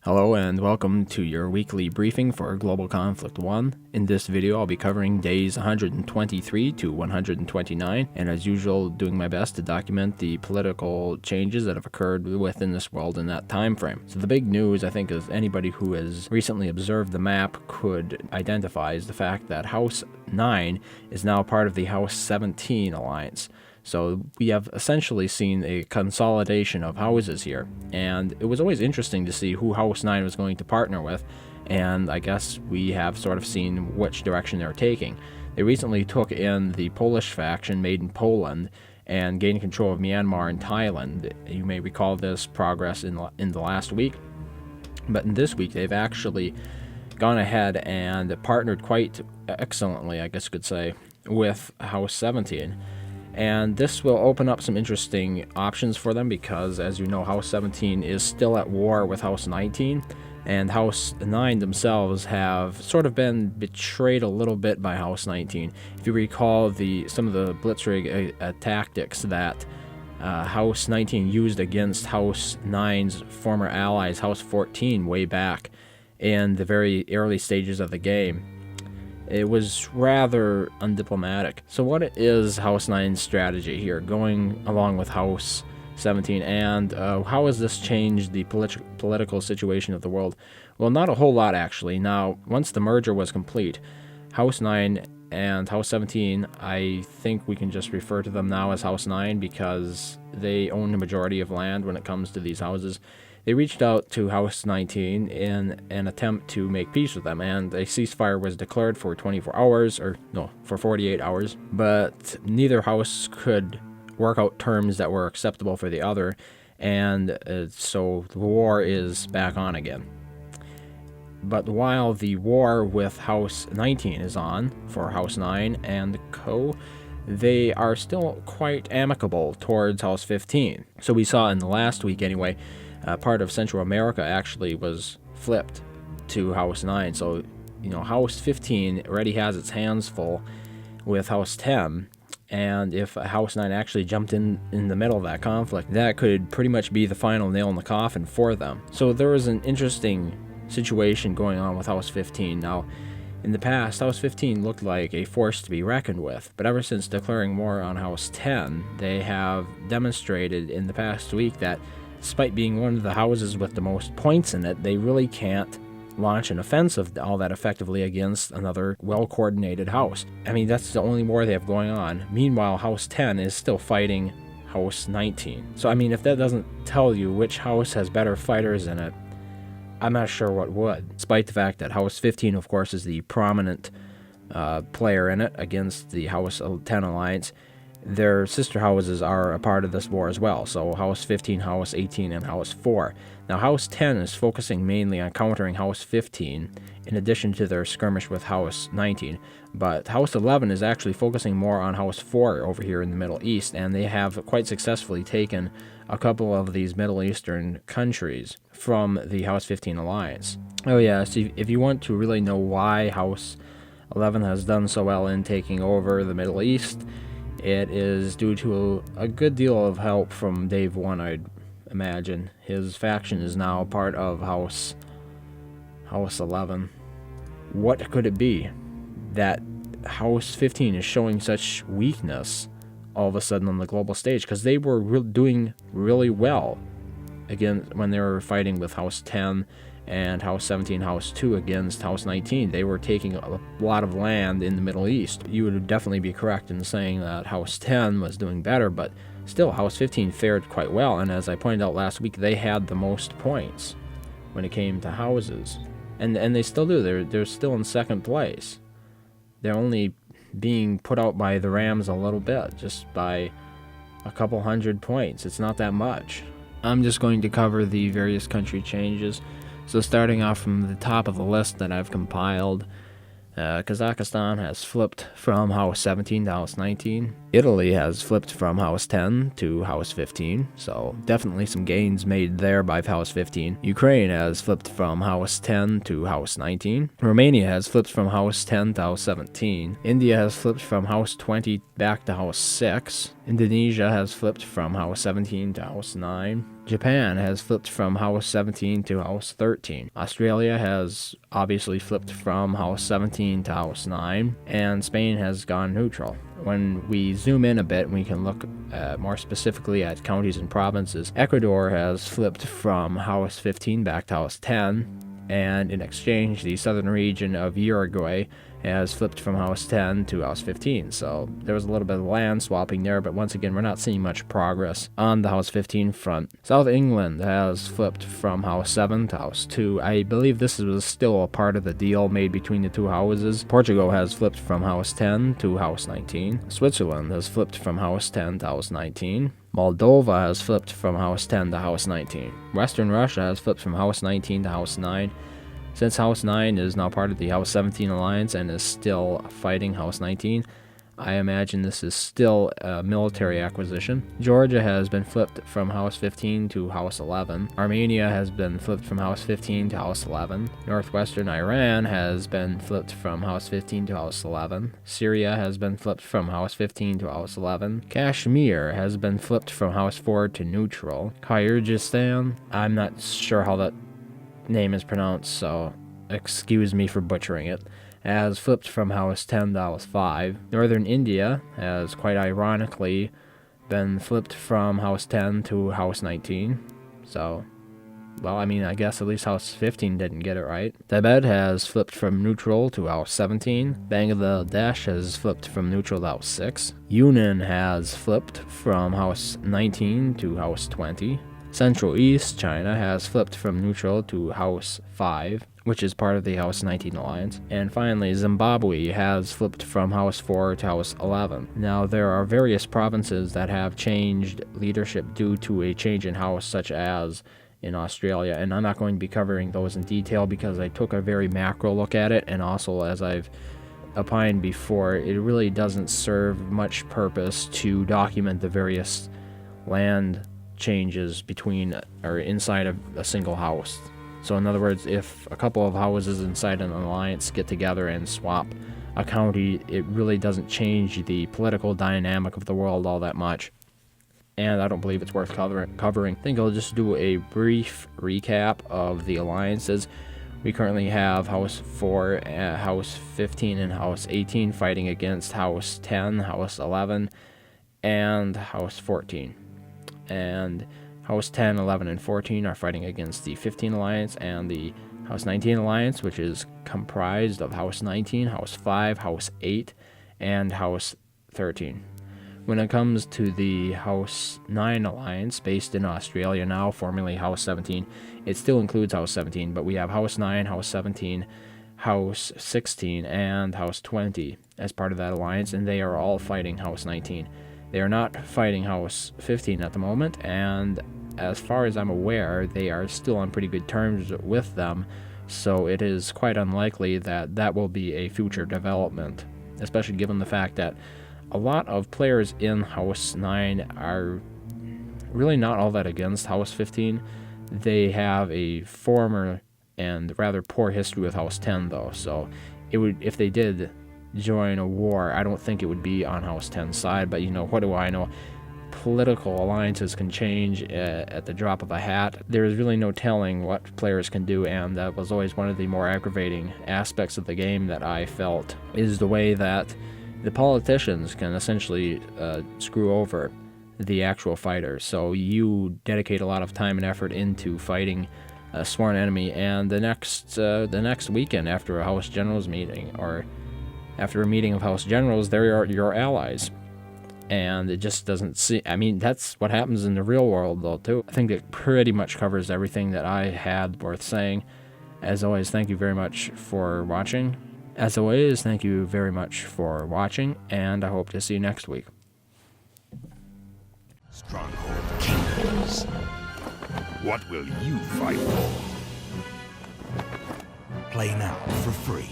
Hello and welcome to your weekly briefing for Global Conflict 1. In this video I'll be covering days 123 to 129, and as usual doing my best to document the political changes that have occurred within this world in that time frame. So the big news, I think, as anybody who has recently observed the map could identify, is the fact that House 9 is now part of the House 17 alliance. So we have essentially seen a consolidation of houses here, and it was always interesting to see who House 9 was going to partner with, and I guess we have sort of seen which direction they're taking. They recently took in the Polish faction made in Poland and gained control of Myanmar and Thailand. You may recall this progress in the last week, but in this week they've actually gone ahead and partnered quite excellently, I guess you could say, with House 17. And this will open up some interesting options for them because, as you know, House 17 is still at war with House 19, and House 9 themselves have sort of been betrayed a little bit by House 19. If you recall some of the blitzkrieg tactics that House 19 used against House 9's former allies, House 14, way back in the very early stages of the game, it was rather undiplomatic. So what is House 9's strategy here, going along with House 17, and how has this changed the political situation of the world? Well, not a whole lot, actually. Now, once the merger was complete, House 9 and House 17, I think we can just refer to them now as House 9 because they own the majority of land when it comes to these houses. They reached out to House 19 in an attempt to make peace with them, and a ceasefire was declared for 24 hours, or no, for 48 hours, but neither house could work out terms that were acceptable for the other, and so the war is back on again. But while the war with House 19 is on for House 9 and co., they are still quite amicable towards House 15. So we saw in the last week anyway, part of Central America actually was flipped to House 9. So, House 15 already has its hands full with House 10. And if House 9 actually jumped in the middle of that conflict, that could pretty much be the final nail in the coffin for them. So there was an interesting situation going on with House 15. Now, in the past, House 15 looked like a force to be reckoned with, but ever since declaring war on House 10, they have demonstrated in the past week that despite being one of the houses with the most points in it, they really can't launch an offensive all that effectively against another well-coordinated house. I mean, that's the only war they have going on. Meanwhile, House 10 is still fighting House 19. So, I mean, if that doesn't tell you which house has better fighters in it, I'm not sure what would. Despite the fact that House 15, of course, is the prominent player in it against the House 10 alliance, their sister houses are a part of this war as well, so House 15, House 18, and House 4. Now, House 10 is focusing mainly on countering House 15, in addition to their skirmish with House 19, but House 11 is actually focusing more on House 4 over here in the Middle East, and they have quite successfully taken a couple of these Middle Eastern countries from the House 15 alliance. Oh yeah, so if you want to really know why House 11 has done so well in taking over the Middle East, it is due to a good deal of help from Dave 1, I'd imagine. His faction is now part of House 11. What could it be that House 15 is showing such weakness all of a sudden on the global stage? Because they were doing really well, again, when they were fighting with House 10 and House 17, House 2 against House 19. They were taking a lot of land in the Middle East. You would definitely be correct in saying that House 10 was doing better, but still, House 15 fared quite well, and as I pointed out last week, they had the most points when it came to houses. And they still do. They're still in second place. They're only being put out by the Rams a little bit, just by a couple hundred points. It's not that much. I'm just going to cover the various country changes. So starting off from the top of the list that I've compiled, Kazakhstan has flipped from House 17 to House 19. Italy has flipped from House 10 to House 15, so definitely some gains made there by House 15. Ukraine has flipped from House 10 to House 19. Romania has flipped from House 10 to House 17. India has flipped from House 20 back to House 6. Indonesia has flipped from House 17 to House 9. Japan has flipped from House 17 to House 13. Australia has obviously flipped from House 17 to House 9, and Spain has gone neutral. When we zoom in a bit, we can look more specifically at counties and provinces. Ecuador has flipped from House 15 back to House 10, and in exchange, the southern region of Uruguay has flipped from House 10 to House 15. So there was a little bit of land swapping there, but once again, we're not seeing much progress on the House 15 front. South England has flipped from House 7 to House 2. I believe this was still a part of the deal made between the two houses. Portugal has flipped from House 10 to House 19. Switzerland has flipped from House 10 to House 19. Moldova has flipped from House 10 to House 19. Western Russia has flipped from House 19 to House 9. Since House 9 is now part of the House 17 alliance and is still fighting House 19, I imagine this is still a military acquisition. Georgia has been flipped from House 15 to House 11. Armenia has been flipped from House 15 to House 11. Northwestern Iran has been flipped from House 15 to House 11. Syria has been flipped from House 15 to House 11. Kashmir has been flipped from House 4 to neutral. Kyrgyzstan, I'm not sure how that name is pronounced, so excuse me for butchering it, has flipped from House 10 to House 5. Northern India has, quite ironically, been flipped from House 10 to House 19. So, well, I mean, I guess at least House 15 didn't get it right. Tibet has flipped from neutral to House 17. Bangladesh has flipped from neutral to House 6. Yunnan has flipped from House 19 to House 20. Central East China has flipped from neutral to House 5, which is part of the House 19 alliance. And finally, Zimbabwe has flipped from House 4 to House 11. Now, there are various provinces that have changed leadership due to a change in house, such as in Australia, and I'm not going to be covering those in detail because I took a very macro look at it, and also, as I've opined before, it really doesn't serve much purpose to document the various land changes between or inside of a single house. So in other words, if a couple of houses inside an alliance get together and swap a county, it really doesn't change the political dynamic of the world all that much. And I don't believe it's worth covering. I think I'll just do a brief recap of the alliances. We currently have House 4, House 15, and House 18 fighting against House 10, House 11, and House 14. And House 10, 11, and 14 are fighting against the 15 Alliance and the House 19 Alliance, which is comprised of House 19, House 5, House 8, and House 13. When it comes to the House 9 Alliance, based in Australia now, formerly House 17, it still includes House 17, but we have House 9, House 17, House 16, and House 20 as part of that alliance, and they are all fighting House 19. They are not fighting House 15 at the moment, and as far as I'm aware, they are still on pretty good terms with them, so it is quite unlikely that that will be a future development, especially given the fact that a lot of players in House 9 are really not all that against House 15. They have a former and rather poor history with House 10, though, so it would, if they did join a war, I don't think it would be on House 10's side, but what do I know? Political alliances can change at the drop of a hat. There is really no telling what players can do, and that was always one of the more aggravating aspects of the game that I felt, is the way that the politicians can essentially screw over the actual fighters. So you dedicate a lot of time and effort into fighting a sworn enemy, and the next weekend after a House Generals meeting, or after a meeting of House Generals, they're your allies. And it just doesn't seem... I mean, that's what happens in the real world, though, too. I think it pretty much covers everything that I had worth saying. As always, thank you very much for watching. And I hope to see you next week. Stronghold Kingdoms. What will you fight for? Play now for free.